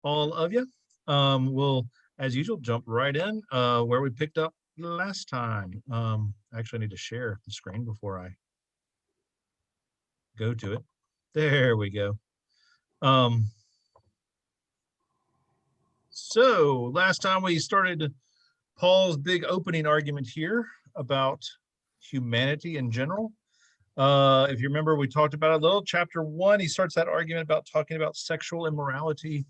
all of you. We'll, as usual, jump right in where we picked up last time. Actually, I need to share the screen before I go to it. There we go. So last time we started Paul's big opening argument here about humanity in general. If you remember, we talked about it a little. Chapter 1, he starts that argument about talking about sexual immorality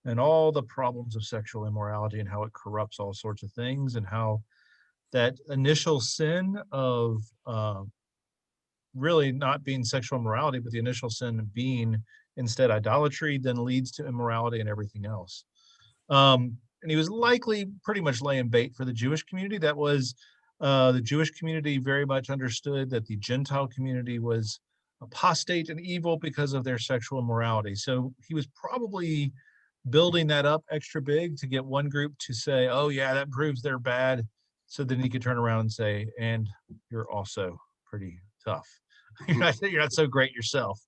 and all the problems of sexual immorality and how it corrupts all sorts of things, and how that initial sin of really not being sexual immorality, but the initial sin being instead idolatry, then leads to immorality and everything else. And he was likely pretty much laying bait for the Jewish community. That was the Jewish community very much understood that the Gentile community was apostate and evil because of their sexual immorality. So he was probably building that up extra big to get one group to say, oh yeah, that proves they're bad. So then he could turn around and say, and you're also pretty tough. you're not so great yourself.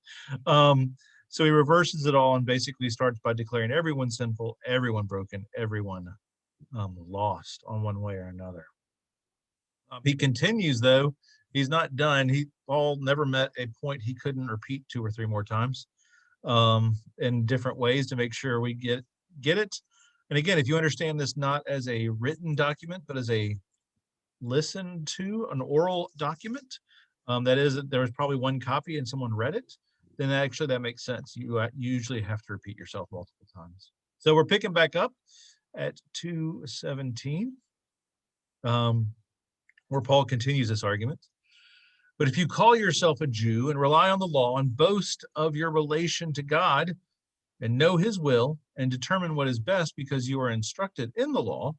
So he reverses it all and basically starts by declaring everyone sinful, everyone broken, everyone lost on one way or another. He continues, though. He's not done. Paul never met a point he couldn't repeat 2 or 3 more times in different ways to make sure we get it. And again, if you understand this not as a written document, but as a listened to, an oral document, that is, there was probably one copy and someone read it, then actually that makes sense. You usually have to repeat yourself multiple times. So we're picking back up at 2:17, where Paul continues this argument. But if you call yourself a Jew and rely on the law and boast of your relation to God and know his will and determine what is best because you are instructed in the law,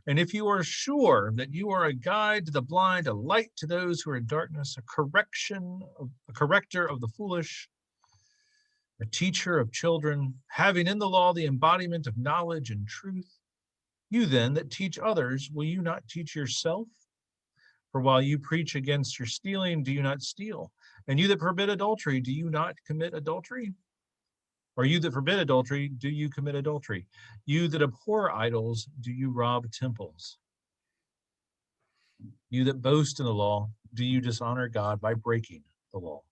and if you are sure that you are a guide to the blind, a light to those who are in darkness, a corrector of the foolish, a teacher of children, having in the law the embodiment of knowledge and truth, you then that teach others, will you not teach yourself? For while you preach against your stealing, do you not steal? And you that forbid adultery, do you not commit adultery? Or you that forbid adultery, do you commit adultery? You that abhor idols, do you rob temples? You that boast in the law, do you dishonor God by breaking the law?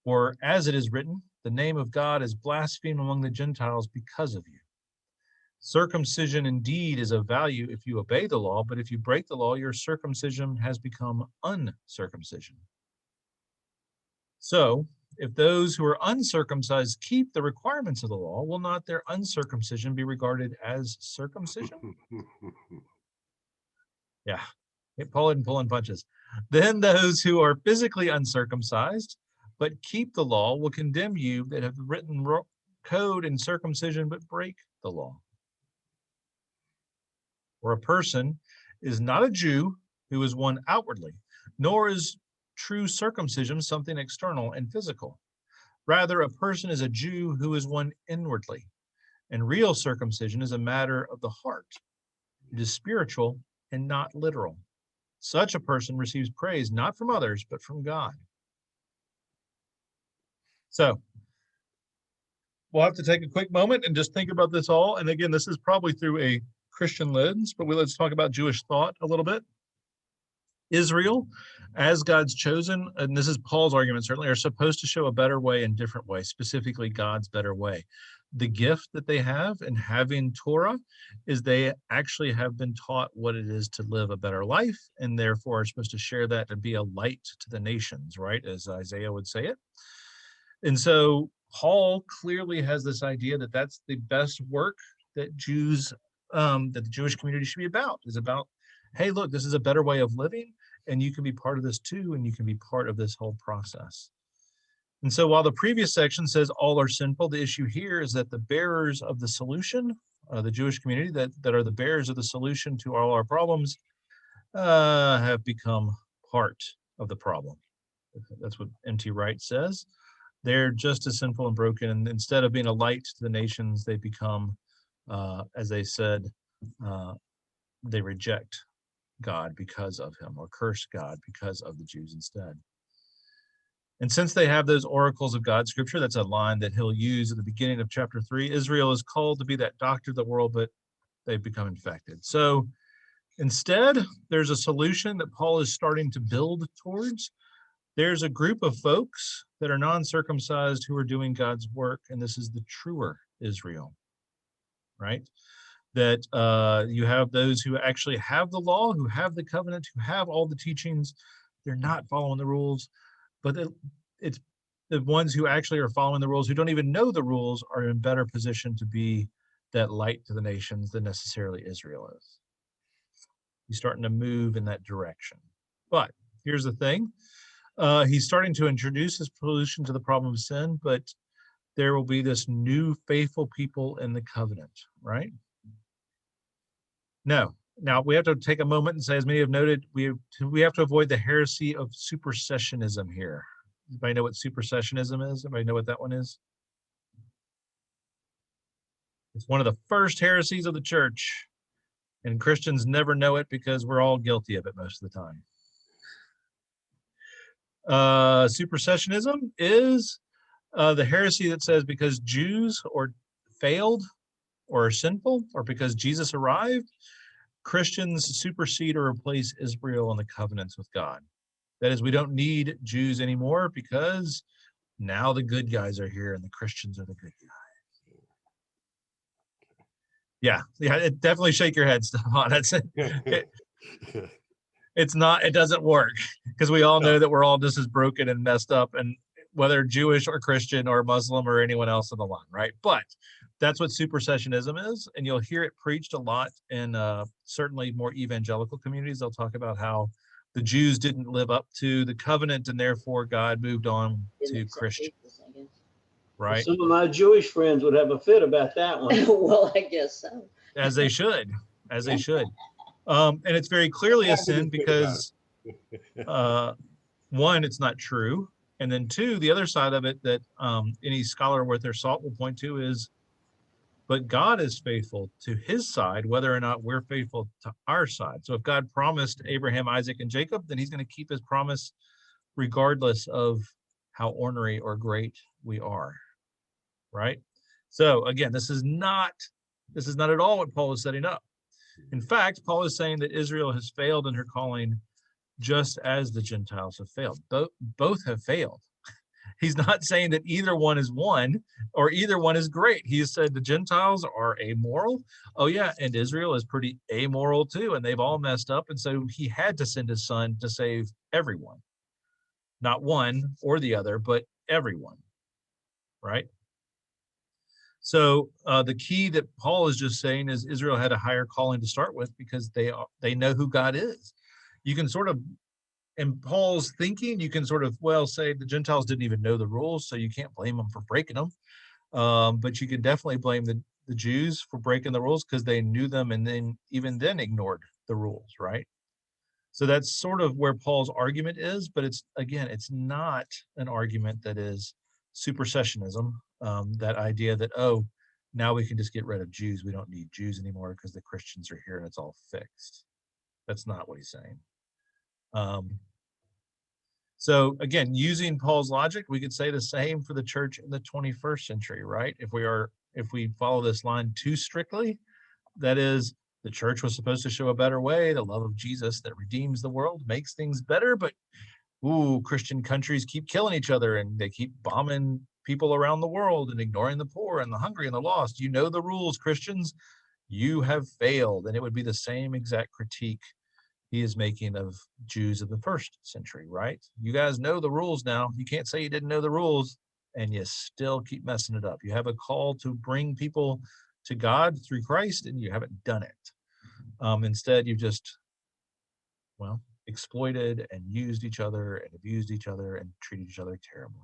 For as it is written, the name of God is blasphemed among the Gentiles because of you. Circumcision indeed is of value if you obey the law, but if you break the law, your circumcision has become uncircumcision. So, if those who are uncircumcised keep the requirements of the law, will not their uncircumcision be regarded as circumcision? Yeah, Paul isn't pulling punches. Then those who are physically uncircumcised but keep the law will condemn you that have written code in circumcision but break the law. For a person is not a Jew who is one outwardly, nor is true circumcision something external and physical. Rather, a person is a Jew who is one inwardly, and real circumcision is a matter of the heart. It is spiritual and not literal. Such a person receives praise not from others, but from God. So, we'll have to take a quick moment and just think about this all. And again, this is probably through a Christian lens, but let's talk about Jewish thought a little bit. Israel, as God's chosen, and this is Paul's argument certainly, are supposed to show a better way in different ways, specifically God's better way. The gift that they have in having Torah is they actually have been taught what it is to live a better life, and therefore are supposed to share that and be a light to the nations, right, as Isaiah would say it. And so Paul clearly has this idea that that's the best work that that the Jewish community should be about, is about, hey, look, this is a better way of living, and you can be part of this too, and you can be part of this whole process. And so while the previous section says all are sinful, the issue here is that the bearers of the solution, the Jewish community that are the bearers of the solution to all our problems, have become part of the problem. That's what N.T. Wright says. They're just as sinful and broken, and instead of being a light to the nations, they become, as they said, they reject God because of him, or curse God because of the Jews instead. And since they have those oracles of God, scripture, that's a line that he'll use at the beginning of chapter 3. Israel is called to be that doctor of the world, but they've become infected. So instead, there's a solution that Paul is starting to build towards. There's a group of folks that are non-circumcised who are doing God's work, and this is the truer Israel, right? That you have those who actually have the law, who have the covenant, who have all the teachings. They're not following the rules, but it's the ones who actually are following the rules, who don't even know the rules, are in better position to be that light to the nations than necessarily Israel is. He's starting to move in that direction. But here's the thing. He's starting to introduce his solution to the problem of sin, but there will be this new faithful people in the covenant, right? No. Now, we have to take a moment and say, as many have noted, we have to avoid the heresy of supersessionism here. Anybody know what supersessionism is? Anybody know what that one is? It's one of the first heresies of the church, and Christians never know it because we're all guilty of it most of the time. Supersessionism is the heresy that says because Jews failed or are sinful, or because Jesus arrived, Christians supersede or replace Israel in the covenants with God. That is, we don't need Jews anymore because now the good guys are here and the Christians are the good guys. Yeah, it definitely shake your head, Stefan. It doesn't work because we all know that we're all just as broken and messed up, and whether Jewish or Christian or Muslim or anyone else in the line, right? But that's what supersessionism is, and you'll hear it preached a lot in certainly more evangelical communities. They'll talk about how the Jews didn't live up to the covenant, and therefore God moved on to Christians, right? Some of my Jewish friends would have a fit about that one. Well, I guess so. As they should, they should. And it's very clearly a sin because, one, it's not true. And then two, the other side of it that any scholar worth their salt will point to is, but God is faithful to his side, whether or not we're faithful to our side. So if God promised Abraham, Isaac, and Jacob, then he's going to keep his promise regardless of how ornery or great we are, right? So again, this is not at all what Paul is setting up. In fact, Paul is saying that Israel has failed in her calling just as the Gentiles have failed. Both have failed. He's not saying that either one is one or either one is great. He said the Gentiles are amoral. Oh yeah, and Israel is pretty amoral too, and they've all messed up. And so he had to send his son to save everyone. Not one or the other, but everyone, right? So the key that Paul is just saying is Israel had a higher calling to start with because they know who God is. You can sort of, in Paul's thinking, you can sort of, say the Gentiles didn't even know the rules, so you can't blame them for breaking them. But you can definitely blame the Jews for breaking the rules because they knew them and then even then ignored the rules, right? So that's sort of where Paul's argument is, but it's not an argument that is supersessionism, that idea that, now we can just get rid of Jews. We don't need Jews anymore because the Christians are here and it's all fixed. That's not what he's saying. So again, using Paul's logic, we could say the same for the church in the 21st century, right? If we follow this line too strictly, that is, the church was supposed to show a better way, the love of Jesus that redeems the world, makes things better, but Christian countries keep killing each other and they keep bombing people around the world and ignoring the poor and the hungry and the lost. You know the rules, Christians. You have failed. And it would be the same exact critique he is making of Jews of the first century, right? You guys know the rules now. You can't say you didn't know the rules and you still keep messing it up. You have a call to bring people to God through Christ and you haven't done it. Instead, you've just, exploited and used each other and abused each other and treated each other terribly.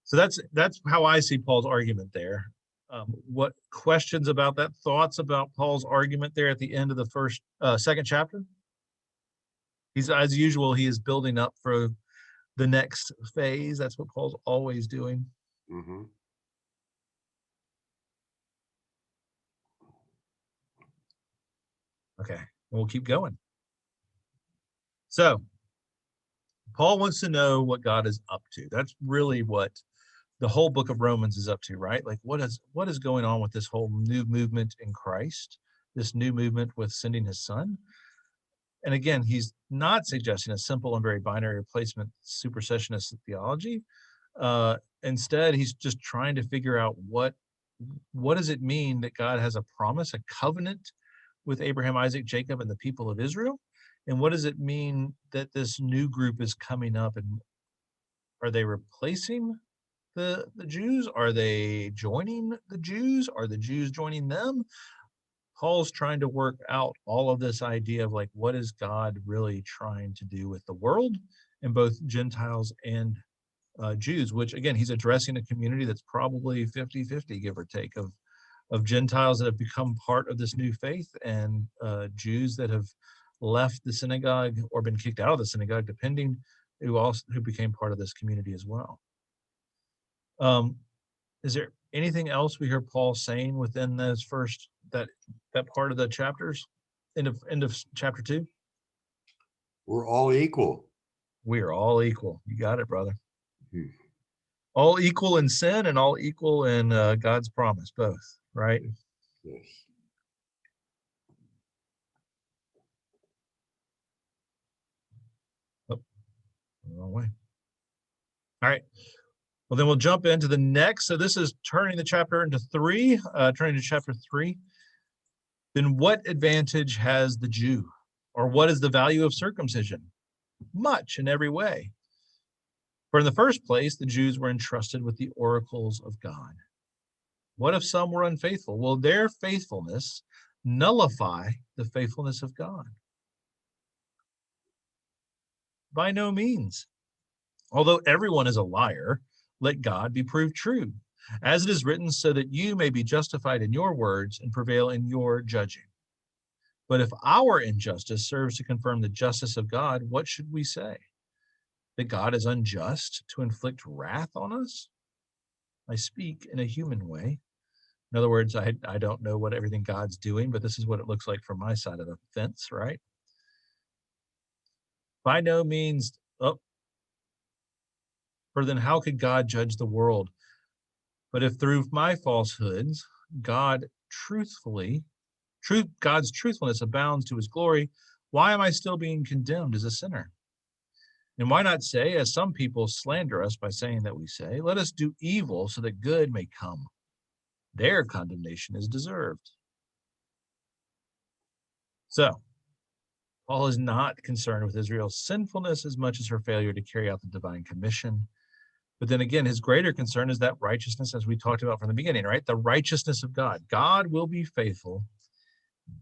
So that's how I see Paul's argument there. What questions about that? Thoughts about Paul's argument there at the end of the second chapter? He's, as usual, he is building up for the next phase. That's what Paul's always doing. Mm-hmm. Okay, we'll keep going. So Paul wants to know what God is up to. That's really what the whole book of Romans is up to, right? Like what is going on with this whole new movement in Christ, this new movement with sending his son? And again, he's not suggesting a simple and very binary replacement supersessionist theology. Instead, he's just trying to figure out what does it mean that God has a promise, a covenant with Abraham, Isaac, Jacob, and the people of Israel? And what does it mean that this new group is coming up? And are they replacing the Jews? Are they joining the Jews? Are the Jews joining them? Paul's trying to work out all of this idea of like, what is God really trying to do with the world, and both Gentiles and Jews, which again, he's addressing a community that's probably 50-50, give or take, of Gentiles that have become part of this new faith, and Jews that have left the synagogue or been kicked out of the synagogue, depending, who became part of this community as well. Is there anything else we hear Paul saying within those first that part of the chapters, end of chapter 2? We're all equal. We are all equal. You got it, brother. Hmm. All equal in sin and all equal in God's promise, both, right? Yes. Oh, wrong way. All right. Well, then we'll jump into the next. So this is turning the chapter into 3, turning to chapter 3. Then what advantage has the Jew? Or what is the value of circumcision? Much in every way. For in the first place, the Jews were entrusted with the oracles of God. What if some were unfaithful? Will their faithfulness nullify the faithfulness of God? By no means. Although everyone is a liar, let God be proved true, as it is written, so that you may be justified in your words and prevail in your judging. But if our injustice serves to confirm the justice of God, what should we say? That God is unjust to inflict wrath on us? I speak in a human way. In other words, I don't know what everything God's doing, but this is what it looks like from my side of the fence, right? By no means, for then how could God judge the world? But if through my falsehoods, God's truthfulness abounds to his glory, why am I still being condemned as a sinner? And why not say, as some people slander us by saying that we say, let us do evil so that good may come. Their condemnation is deserved. So, Paul is not concerned with Israel's sinfulness as much as her failure to carry out the divine commission. But then again, his greater concern is that righteousness, as we talked about from the beginning, right? The righteousness of God. God will be faithful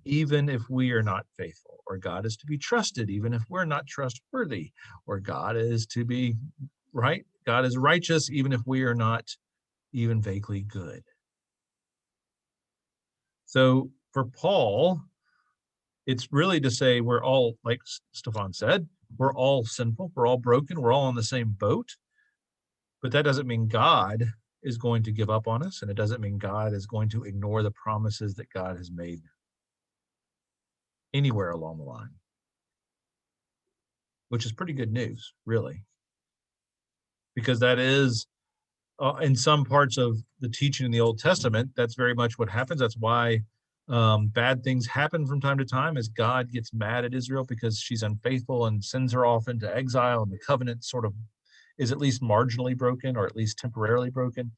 even if we are not faithful, or God is to be trusted even if we're not trustworthy, or God is to be right. God is righteous even if we are not even vaguely good. So for Paul, it's really to say we're all, like Stefan said, we're all sinful, we're all broken, we're all on the same boat. But that doesn't mean God is going to give up on us, and it doesn't mean God is going to ignore the promises that God has made anywhere along the line, which is pretty good news, really, because that is, in some parts of the teaching in the Old Testament, that's very much what happens. That's why bad things happen from time to time, as God gets mad at Israel because she's unfaithful and sends her off into exile, and the covenant sort of is at least marginally broken, or at least temporarily broken.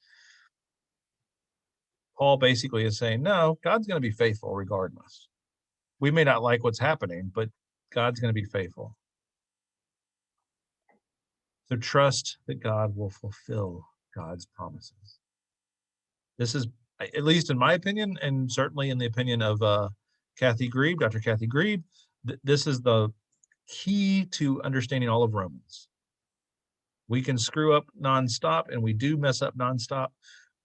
Paul basically is saying, no, God's going to be faithful regardless. We may not like what's happening, but God's going to be faithful. So trust that God will fulfill God's promises. This is, at least in my opinion, and certainly in the opinion of Dr. Kathy Grebe, this is the key to understanding all of Romans. We can screw up nonstop, and we do mess up nonstop,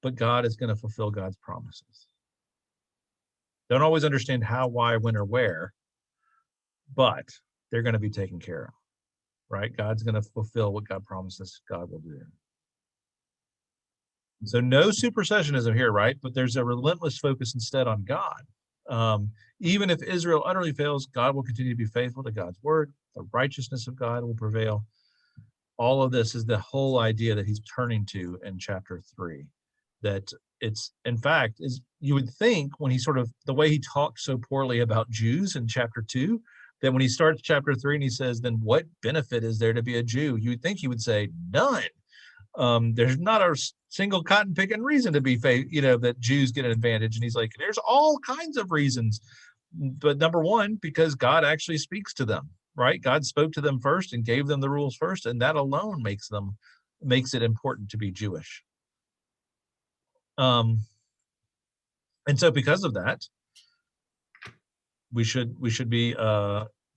but God is going to fulfill God's promises. Don't always understand how, why, when, or where, but they're going to be taken care of, right? God's going to fulfill what God promises God will do. So no supersessionism here, right? But there's a relentless focus instead on God. Even if Israel utterly fails, God will continue to be faithful to God's word. The righteousness of God will prevail. all of this is the whole idea that he's turning to in chapter 3. That it's, in fact, is you would think when he sort of, the way he talked so poorly about Jews in chapter 2, that when he starts chapter 3 and he says, then what benefit is there to be a Jew? You would think he would say, none. There's not a single cotton picking reason to be that Jews get an advantage. And he's like, there's all kinds of reasons. But number one, because God actually speaks to them, right? God spoke to them first and gave them the rules first, and that alone makes it important to be Jewish. And so because of that, we should be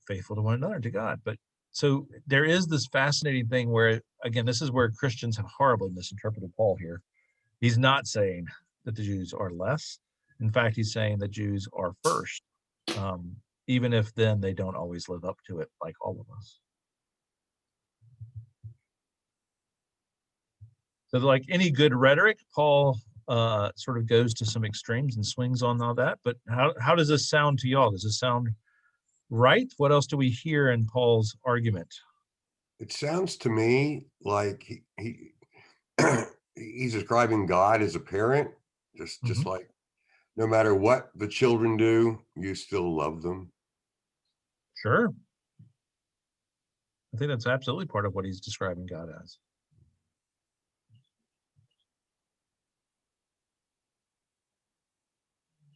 faithful to one another, to God. But so there is this fascinating thing where, again, this is where Christians have horribly misinterpreted Paul here. He's not saying that the Jews are less. In fact, he's saying that Jews are first, even if then they don't always live up to it like all of us. So like any good rhetoric, Paul sort of goes to some extremes and swings on all that. But how does this sound to y'all? Does this sound right? What else do we hear in Paul's argument? It sounds to me like he he's describing God as a parent, just like no matter what the children do, you still love them. Sure. I think that's absolutely part of what he's describing God as.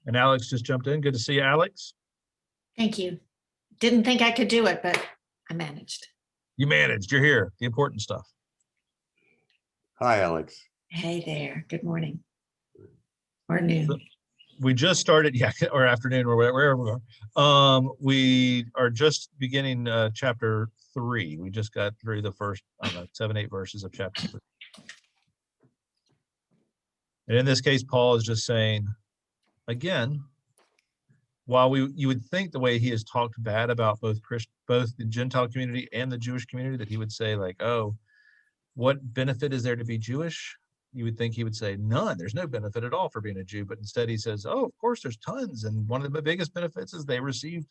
And Alex just jumped in. Good to see you, Alex. Thank you. Didn't think I could do it, but I managed. You managed. You're here. The important stuff. Hi, Alex. Hey there. Good morning. Or noon. We just started, or afternoon, or wherever we are. We are just beginning chapter 3. We just got through the first, 7-8 verses of chapter 3. And in this case, Paul is just saying, again, while you would think the way he has talked bad about both the Gentile community and the Jewish community, that he would say like, oh, what benefit is there to be Jewish? You would think he would say none. There's no benefit at all for being a Jew. But instead he says, oh, of course there's tons. And one of the biggest benefits is they received,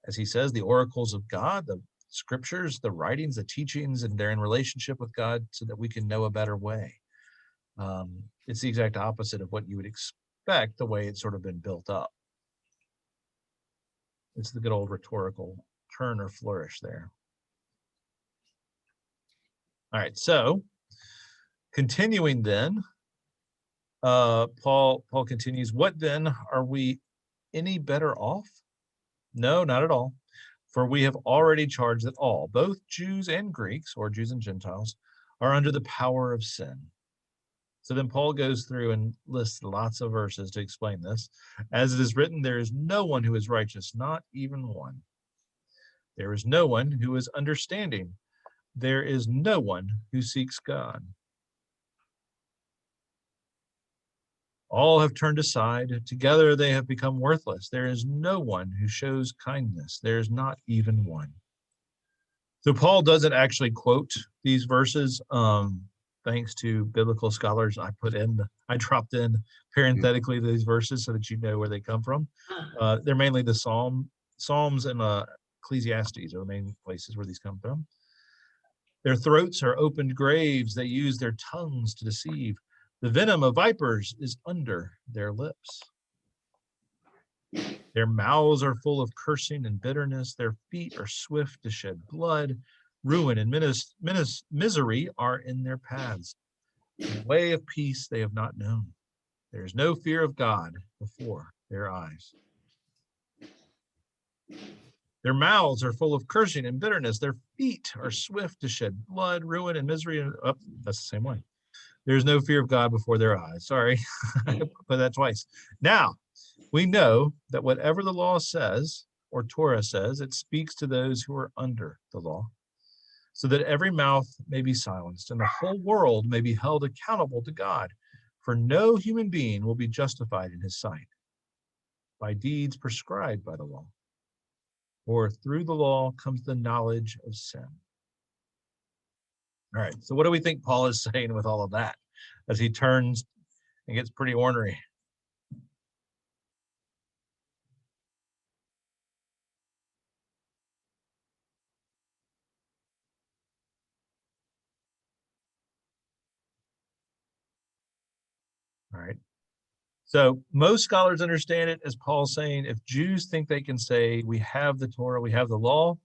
as he says, the oracles of God, the scriptures, the writings, the teachings, and they're in relationship with God so that we can know a better way. It's the exact opposite of what you would expect, the way it's sort of been built up. It's the good old rhetorical turn or flourish there. All right, so continuing then, Paul continues, what then, are we any better off? No, not at all. For we have already charged that all, both Jews and Greeks, or Jews and Gentiles, are under the power of sin. So then Paul goes through and lists lots of verses to explain this. As it is written, there is no one who is righteous, not even one. There is no one who is understanding. There is no one who seeks God. All have turned aside. Together they have become worthless. There is no one who shows kindness. There is not even one. So Paul doesn't actually quote these verses. Thanks to biblical scholars, I dropped in parenthetically these verses so that you know where they come from. They're mainly the Psalms and Ecclesiastes are the main places where these come from. Their throats are opened graves. They use their tongues to deceive. The venom of vipers is under their lips. Their mouths are full of cursing and bitterness. Their feet are swift to shed blood. Ruin and misery are in their paths. The way of peace they have not known. There is no fear of God before their eyes. Their mouths are full of cursing and bitterness. Their feet are swift to shed blood. Ruin and misery. Oh, that's the same way. There's no fear of God before their eyes. Sorry, I put that twice. Now, we know that whatever the law says, or Torah says, it speaks to those who are under the law, so that every mouth may be silenced and the whole world may be held accountable to God. For no human being will be justified in his sight by deeds prescribed by the law, or through the law comes the knowledge of sin. All right, so what do we think Paul is saying with all of that as he turns and gets pretty ornery? So most scholars understand it as Paul saying, if Jews think they can say, we have the Torah, we have the law,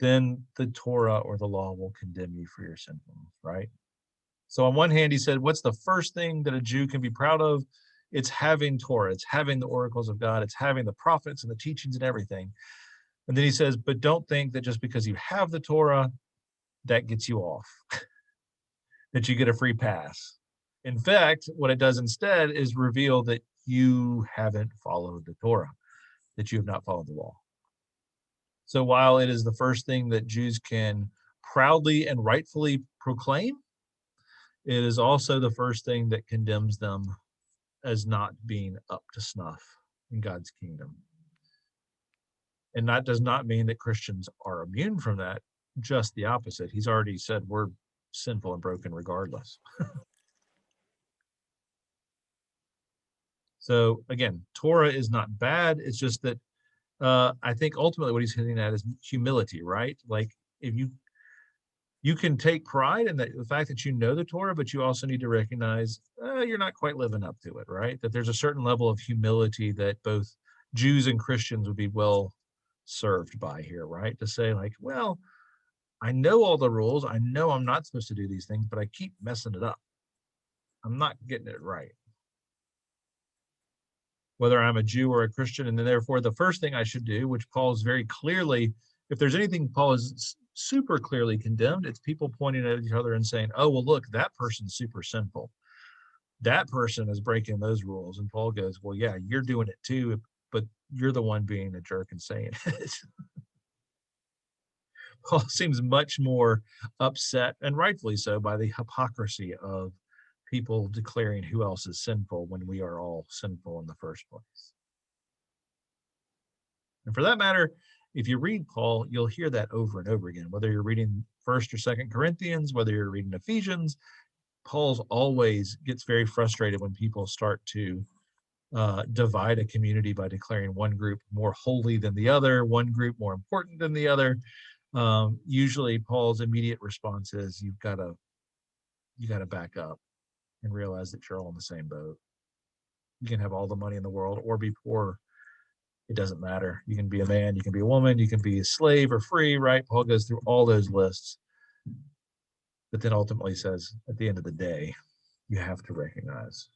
then the Torah or the law will condemn you for your sinfulness, right? So on one hand, he said, what's the first thing that a Jew can be proud of? It's having Torah, it's having the oracles of God, it's having the prophets and the teachings and everything. And then he says, but don't think that just because you have the Torah, that gets you off, that you get a free pass. In fact, what it does instead is reveal that you haven't followed the Torah, that you have not followed the law. So while it is the first thing that Jews can proudly and rightfully proclaim, it is also the first thing that condemns them as not being up to snuff in God's kingdom. And that does not mean that Christians are immune from that, just the opposite. He's already said we're sinful and broken regardless. So again, Torah is not bad. It's just that I think ultimately what he's hitting at is humility, right? Like if you can take pride in the fact that you know the Torah, but you also need to recognize you're not quite living up to it, right? That there's a certain level of humility that both Jews and Christians would be well served by here, right? To say like, well, I know all the rules. I know I'm not supposed to do these things, but I keep messing it up. I'm not getting it right. Whether I'm a Jew or a Christian, and then therefore the first thing I should do, which Paul is very clearly, if there's anything Paul is super clearly condemned, it's people pointing at each other and saying, oh, well, look, that person's super sinful. That person is breaking those rules. And Paul goes, well, yeah, you're doing it too, but you're the one being a jerk and saying it. Paul seems much more upset, and rightfully so, by the hypocrisy of people declaring who else is sinful when we are all sinful in the first place. And for that matter, if you read Paul, you'll hear that over and over again, whether you're reading 1st or 2nd Corinthians, whether you're reading Ephesians. Paul's always gets very frustrated when people start to divide a community by declaring one group more holy than the other, one group more important than the other. Usually Paul's immediate response is, you got to back up and realize that you're all in the same boat. You can have all the money in the world or be poor. It doesn't matter. You can be a man, you can be a woman, you can be a slave or free, right? Paul goes through all those lists, but then ultimately says, at the end of the day, you have to recognize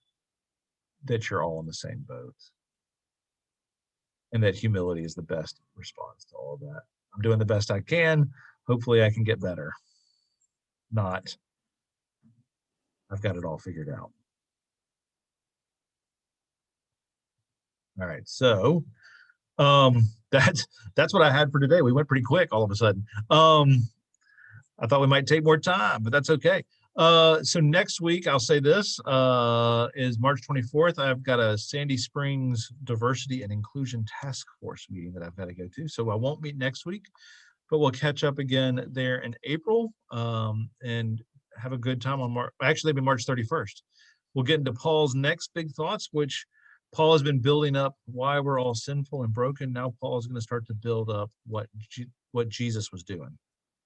that you're all in the same boat, and that humility is the best response to all of that. I'm doing the best I can. Hopefully I can get better. Not, I've got it all figured out. All right, so that's what I had for today. We went pretty quick all of a sudden. I thought we might take more time, but that's okay. So next week, I'll say this, is March 24th. I've got a Sandy Springs Diversity and Inclusion Task Force meeting that I've got to go to. So I won't meet next week, but we'll catch up again there in April, and have a good time on March. Actually, it'll be March 31st. We'll get into Paul's next big thoughts, which Paul has been building up why we're all sinful and broken. Now Paul is going to start to build up what Jesus was doing,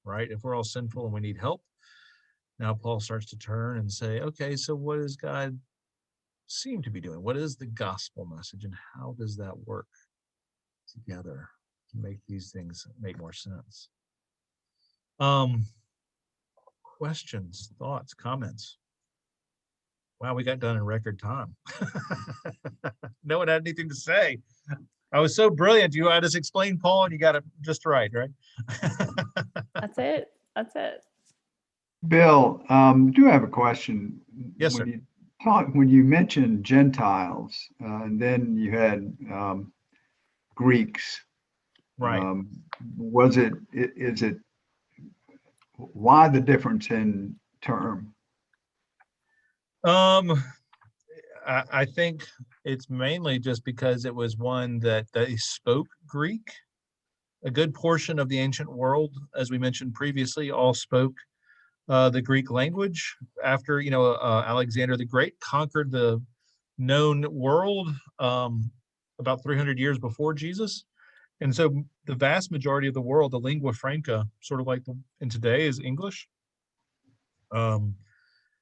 right? If we're all sinful and we need help, now Paul starts to turn and say, okay, so what does God seem to be doing? What is the gospel message, and how does that work together to make these things make more sense? Questions, thoughts, comments? Wow, we got done in record time. No one had anything to say. I was so brilliant. I just explained Paul and you got it just right? That's it. That's it. Bill, I do have a question. Yes, sir. When you mentioned Gentiles, and then you had Greeks, Right. is it why the difference in term? I think it's mainly just because it was one that they spoke Greek. A good portion of the ancient world, as we mentioned previously, all spoke the Greek language. After Alexander the Great conquered the known world about 300 years before Jesus, and so the vast majority of the world, the lingua franca, sort of like in today, is English.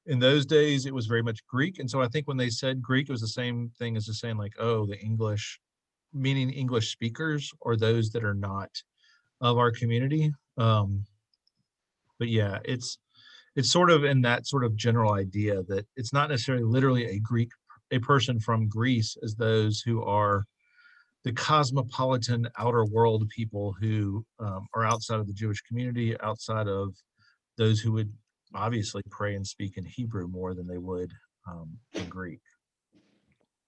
In those days, it was very much Greek. And so I think when they said Greek, it was the same thing as just saying like, oh, the English, meaning English speakers or those that are not of our community. But yeah, it's sort of in that sort of general idea that it's not necessarily literally a person from Greece as those who are the cosmopolitan outer world people who are outside of the Jewish community, outside of those who would obviously pray and speak in Hebrew more than they would in Greek.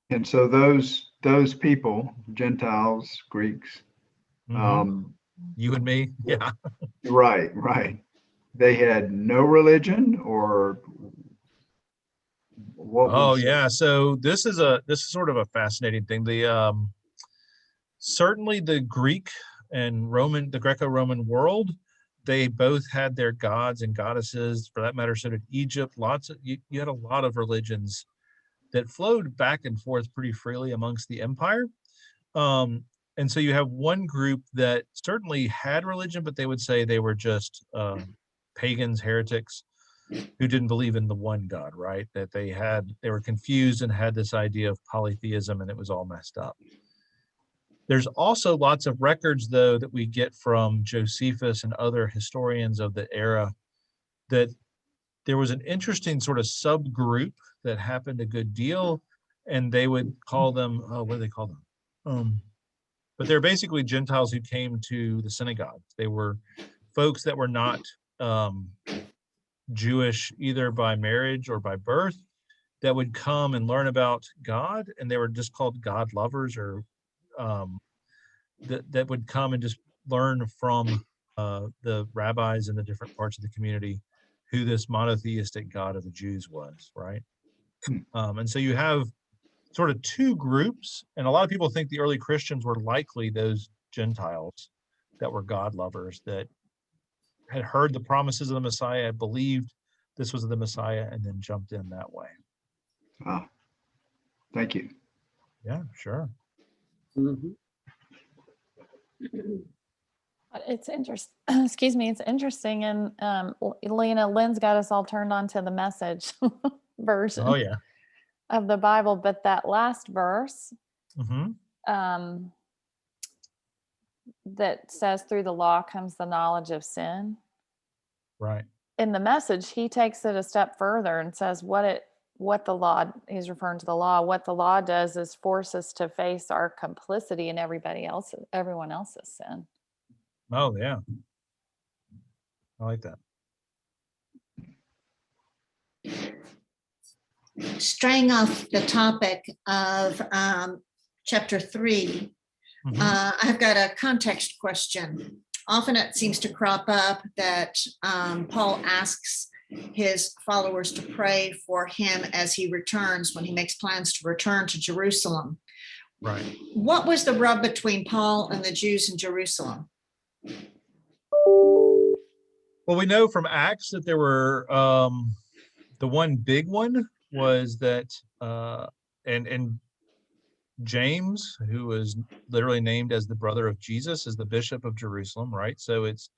And so those people, Gentiles, Greeks, You and me, yeah. right. They had no religion, or what Oh was? yeah. So this is sort of a fascinating thing. The certainly the Greek and the Greco-Roman world, they both had their gods and goddesses. For that matter, so did Egypt. You had a lot of religions that flowed back and forth pretty freely amongst the empire. And so you have one group that certainly had religion, but they would say they were just pagans, heretics, who didn't believe in the one God, right? That they were confused and had this idea of polytheism, and it was all messed up. There's also lots of records, though, that we get from Josephus and other historians of the era that there was an interesting sort of subgroup that happened a good deal, and they would call them, what do they call them? But they're basically Gentiles who came to the synagogue. They were folks that were not Jewish either by marriage or by birth, that would come and learn about God, and they were just called God lovers, or that would come and just learn from the rabbis in the different parts of the community who this monotheistic God of the Jews was, right? And so you have sort of two groups, and a lot of people think the early Christians were likely those Gentiles that were God lovers, that had heard the promises of the Messiah, believed this was the Messiah, and then jumped in that way. Thank you. Yeah, sure. Mhm. It's interesting. Excuse me. It's interesting. And Lena, Lynn's got us all turned on to the Message version Oh yeah. of the Bible. But that last verse that says, through the law comes the knowledge of sin. Right. In the Message, he takes it a step further and says what the law, he's referring to the law, what the law does is force us to face our complicity in everyone else's sin. Oh yeah. I like that. Straying off the topic of chapter 3, I've got a context question. Often it seems to crop up that Paul asks his followers to pray for him as he returns, when he makes plans to return to Jerusalem. Right. What was the rub between Paul and the Jews in Jerusalem? Well, we know from Acts that there were the one big one was that and James, who was literally named as the brother of Jesus, is the bishop of Jerusalem, right? So it's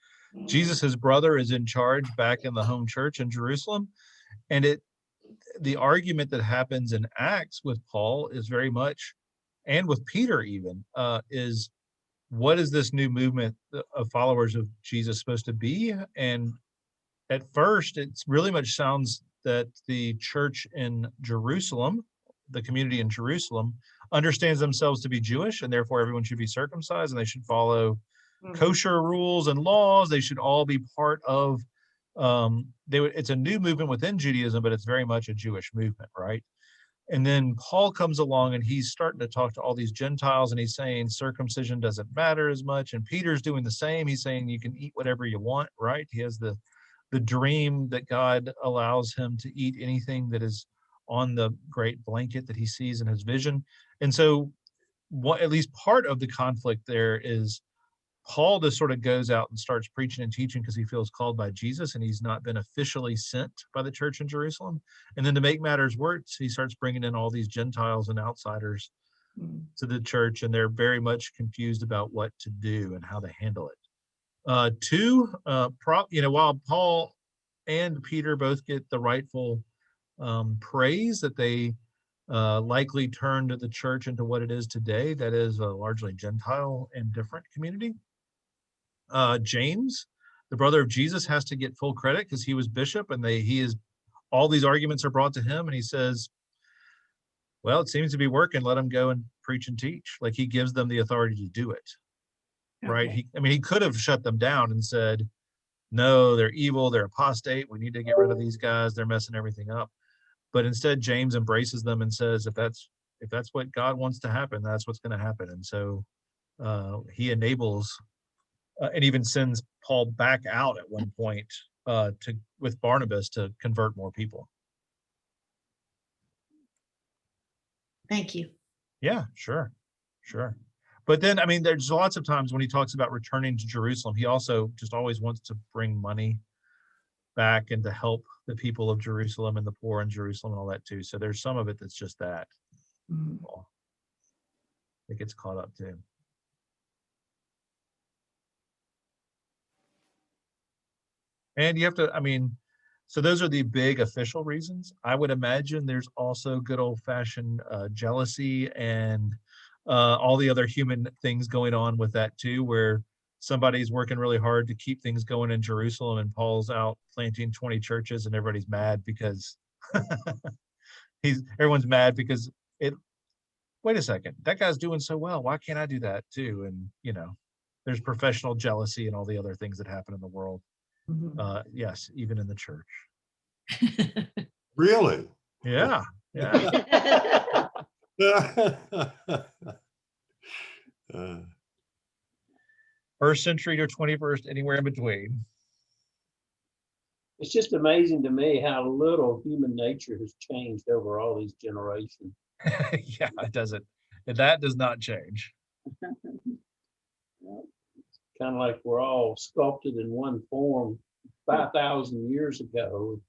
Jesus's brother is in charge back in the home church in Jerusalem. And the argument that happens in Acts with Paul is very much, and with Peter even, is what is this new movement of followers of Jesus supposed to be? And at first, it's really much sounds that the church in Jerusalem, the community in Jerusalem, understands themselves to be Jewish, and therefore everyone should be circumcised, and they should follow kosher rules and laws. They should all be part of. It's a new movement within Judaism, but it's very much a Jewish movement, right? And then Paul comes along and he's starting to talk to all these Gentiles, and he's saying circumcision doesn't matter as much. And Peter's doing the same. He's saying you can eat whatever you want, right? He has the dream that God allows him to eat anything that is on the great blanket that he sees in his vision. And so at least part of the conflict there is Paul just sort of goes out and starts preaching and teaching because he feels called by Jesus, and he's not been officially sent by the church in Jerusalem. And then to make matters worse, he starts bringing in all these Gentiles and outsiders to the church, and they're very much confused about what to do and how to handle it. While Paul and Peter both get the rightful praise that they likely turned the church into what it is today, that is a largely Gentile and different community. James, the brother of Jesus, has to get full credit because he was bishop, and all these arguments are brought to him, and he says, well, it seems to be working, let him go and preach and teach. Like, he gives them the authority to do it. Right. Okay. He could have shut them down and said, no, they're evil, they're apostate, we need to get rid of these guys, they're messing everything up. But instead, James embraces them and says, if that's what God wants to happen, that's what's going to happen. And so he enables and even sends Paul back out at one point with Barnabas to convert more people. Thank you. Yeah, sure. But then, there's lots of times when he talks about returning to Jerusalem, he also just always wants to bring money back and to help the people of Jerusalem and the poor in Jerusalem and all that too. So there's some of it that's just that. Well, it gets caught up too. And you have to, so those are the big official reasons. I would imagine there's also good old-fashioned jealousy and all the other human things going on with that too, where somebody's working really hard to keep things going in Jerusalem and Paul's out planting 20 churches and everybody's mad because everyone's mad because wait a second, that guy's doing so well, why can't I do that too? And there's professional jealousy and all the other things that happen in the world. Yes, even in the church. Really? Yeah. First century to 21st, anywhere in between. It's just amazing to me how little human nature has changed over all these generations. Yeah, it doesn't. That does not change. Kind of like we're all sculpted in one form 5,000 years ago.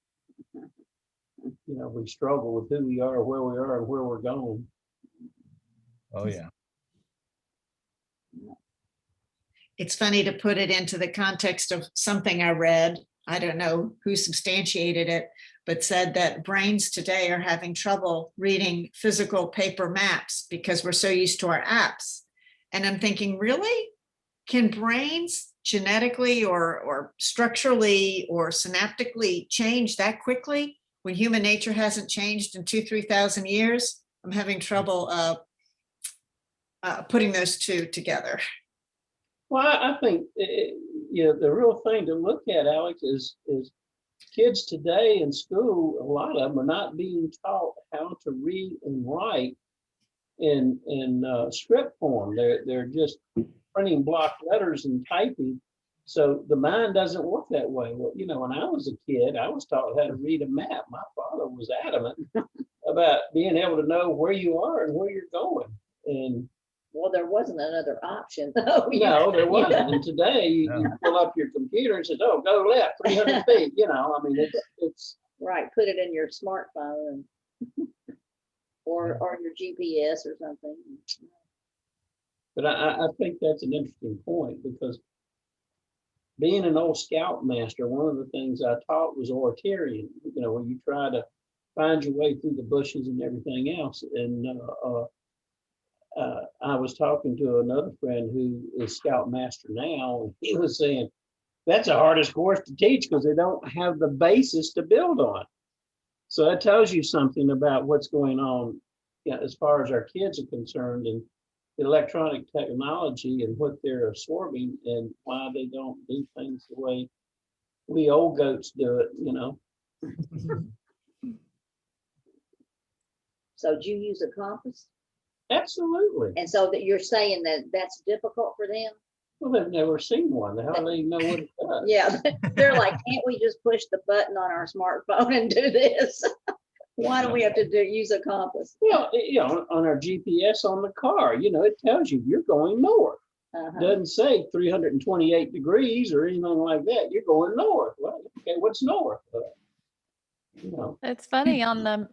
We struggle with who we are, where we are, and where we're going. Oh, yeah. It's funny to put it into the context of something I read. I don't know who substantiated it, but said that brains today are having trouble reading physical paper maps because we're so used to our apps. And I'm thinking, really? Can brains genetically or structurally or synaptically change that quickly when human nature hasn't changed in 2,000-3,000 years? I'm having trouble putting those two together. Well, I think the real thing to look at, Alex, is kids today in school. A lot of them are not being taught how to read and write in script form. They're just printing block letters and typing. So the mind doesn't work that way. Well, when I was a kid, I was taught how to read a map. My father was adamant about being able to know where you are and where you're going. And well, there wasn't another option. Oh, no, there wasn't. Yeah. And today you pull up your computer and says, "Oh, go left 300 feet." It's right. Put it in your smartphone or your GPS or something. But I think that's an interesting point, because being an old scoutmaster, one of the things I taught was oratory, where you try to find your way through the bushes and everything else. And I was talking to another friend who is scoutmaster now, and he was saying that's the hardest course to teach because they don't have the basis to build on. So that tells you something about what's going on, as far as our kids are concerned, and electronic technology and what they're absorbing and why they don't do things the way we old goats do it, So do you use a compass? Absolutely. And so that you're saying that that's difficult for them? Well, they've never seen one. How do they know what it does? Yeah, they're like, can't we just push the button on our smartphone and do this? Why do we have to use a compass? Well, on our GPS on the car, it tells you you're going north. Doesn't say 328 degrees or anything like that. You're going north. Well, okay, what's north? It's funny on the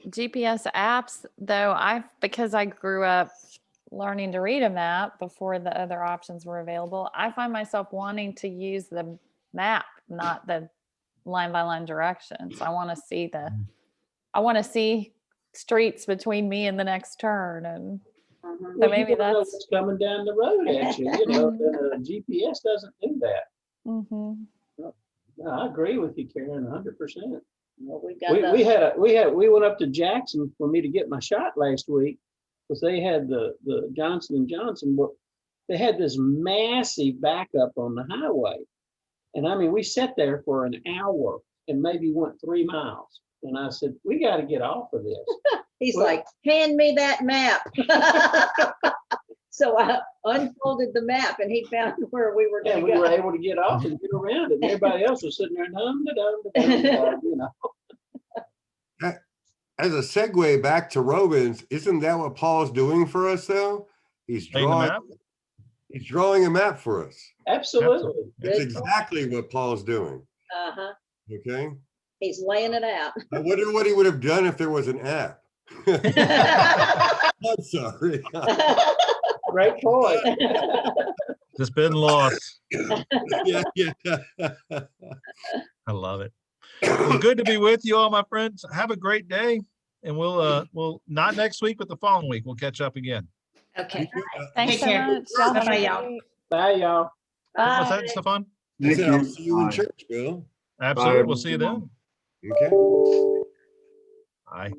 GPS apps though, because I grew up learning to read a map before the other options were available, I find myself wanting to use the map, not the line by line directions. I want to see the I want to see streets between me and the next turn. And Mhm. so Well, you maybe wanna know that's, what's coming down the road at you, you know, and GPS doesn't do that. mhm. No, I agree with you, Karen, 100%. Well, we've got We went up to Jackson for me to get my shot last week, because they had the Johnson and Johnson, they had this massive backup on the highway. And I mean, we sat there for an hour and maybe went 3 miles. And I said, we got to get off of this. He's Well- like, hand me that map. So I unfolded the map and he found where we were And gonna we were go. able to get off and get around it. Everybody else was sitting there, you know. As a segue back to Romans, isn't that what Paul's doing for us though? He's Painting the drawing, map? he's drawing a map for us. Absolutely. That's Good. exactly what Paul's doing. Uh-huh. Okay. He's laying it out. I wonder what he would have done if there was an app. I'm sorry. Great point. Just been lost. Yeah, yeah. I love it. Well, good to be with you all, my friends. Have a great day. And we'll not next week, but the following week, we'll catch up again. Okay. Thanks Take so care. much. Y'all have a Bye-bye, good y'all. week. Bye, y'all. What's Bye. that, Stefan? I Thank said, I'll you. see you in Bye. church, Bill. Absolutely. We'll see you then. Okay. Bye.